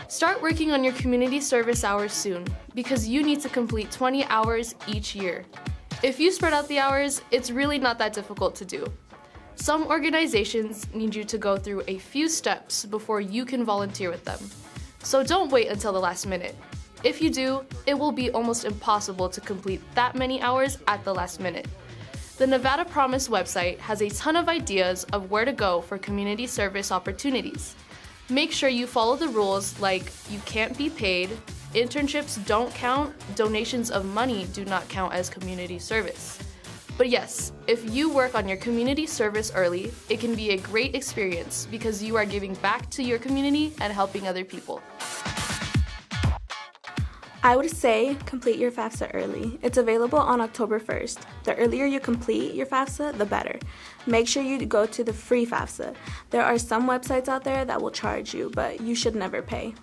Start working on your community service hours soon because you need to complete 20 hours each year. If you spread out the hours, it's really not that difficult to do. Some organizations need you to go through a few steps before you can volunteer with them. So don't wait until the last minute. If you do, it will be almost impossible to complete that many hours at the last minute. The Nevada Promise website has a ton of ideas of where to go for community service opportunities. Make sure you follow the rules like you can't be paid, internships don't count, donations of money do not count as community service. But yes, if you work on your community service early, it can be a great experience because you are giving back to your community and helping other people. I would say complete your FAFSA early. It's available on October 1st. The earlier you complete your FAFSA, the better. Make sure you go to the free FAFSA. There are some websites out there that will charge you, but you should never pay.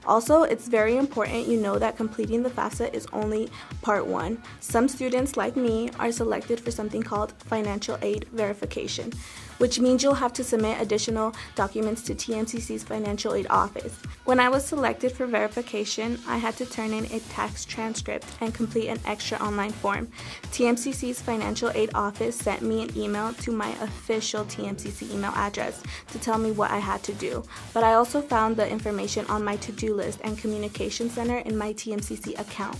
Also, it's very important you know that completing the FAFSA is only part one. Some students, like me, are selected for something called financial aid verification, which means you'll have to submit additional documents to TMCC's financial aid office. When I was selected for verification, I had to turn in a tax transcript and complete an extra online form. TMCC's financial aid office sent me an email to my official TMCC email address to tell me what I had to do, but I also found the information on my to-do list and communication center in my TMCC account.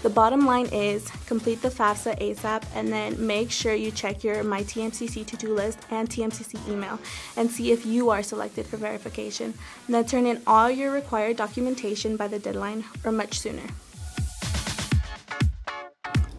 The bottom line is complete the FAFSA ASAP and then make sure you check your My TMCC to-do list and TMCC email and see if you are selected for verification. And then turn in all your required documentation by the deadline or much sooner.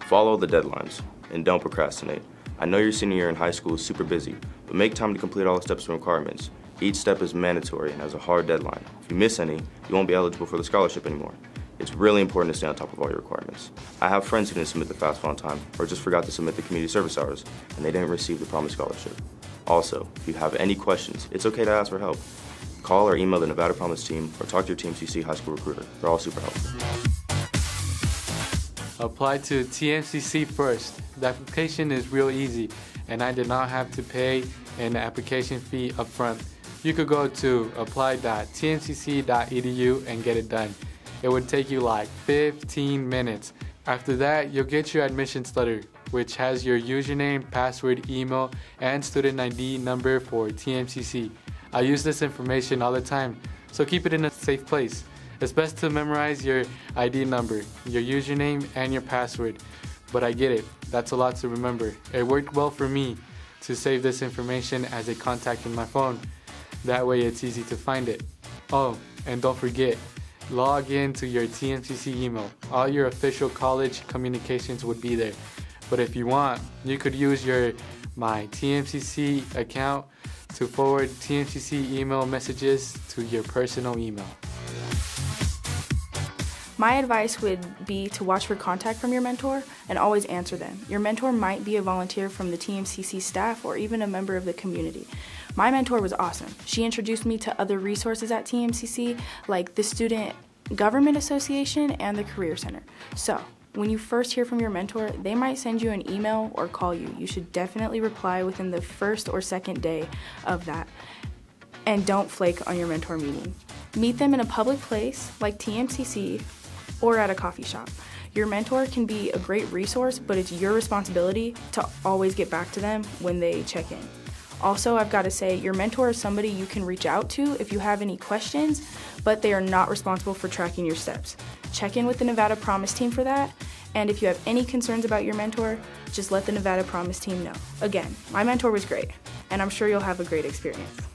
Follow the deadlines and don't procrastinate. I know your senior year in high school is super busy, but make time to complete all the steps and requirements. Each step is mandatory and has a hard deadline. If you miss any, you won't be eligible for the scholarship anymore. It's really important to stay on top of all your requirements. I have friends who didn't submit the FAFSA on time or just forgot to submit the community service hours and they didn't receive the promised scholarship. Also, if you have any questions, it's okay to ask for help. Call or email the Nevada Promise team or talk to your TMCC high school recruiter. They're all super helpful. Apply to TMCC first. The application is real easy and I did not have to pay an application fee up front. You could go to apply.tmcc.edu and get it done. It would take you like 15 minutes. After that, you'll get your admissions letter, which has your username, password, email, and student ID number for TMCC. I use this information all the time, so keep it in a safe place. It's best to memorize your ID number, your username, and your password. But I get it, that's a lot to remember. It worked well for me to save this information as a contact in my phone. That way it's easy to find it. Oh, and don't forget, log in to your TMCC email. All your official college communications would be there. But if you want, you could use your My TMCC account to forward TMCC email messages to your personal email. My advice would be to watch for contact from your mentor and always answer them. Your mentor might be a volunteer from the TMCC staff or even a member of the community. My mentor was awesome. She introduced me to other resources at TMCC like the Student Government Association and the Career Center. So, when you first hear from your mentor, they might send you an email or call you. You should definitely reply within the first or second day of that. And don't flake on your mentor meeting. Meet them in a public place like TMCC or at a coffee shop. Your mentor can be a great resource, but it's your responsibility to always get back to them when they check in. Also, I've got to say, your mentor is somebody you can reach out to if you have any questions, but they are not responsible for tracking your steps. Check in with the Nevada Promise team for that, and if you have any concerns about your mentor, just let the Nevada Promise team know. Again, my mentor was great, and I'm sure you'll have a great experience.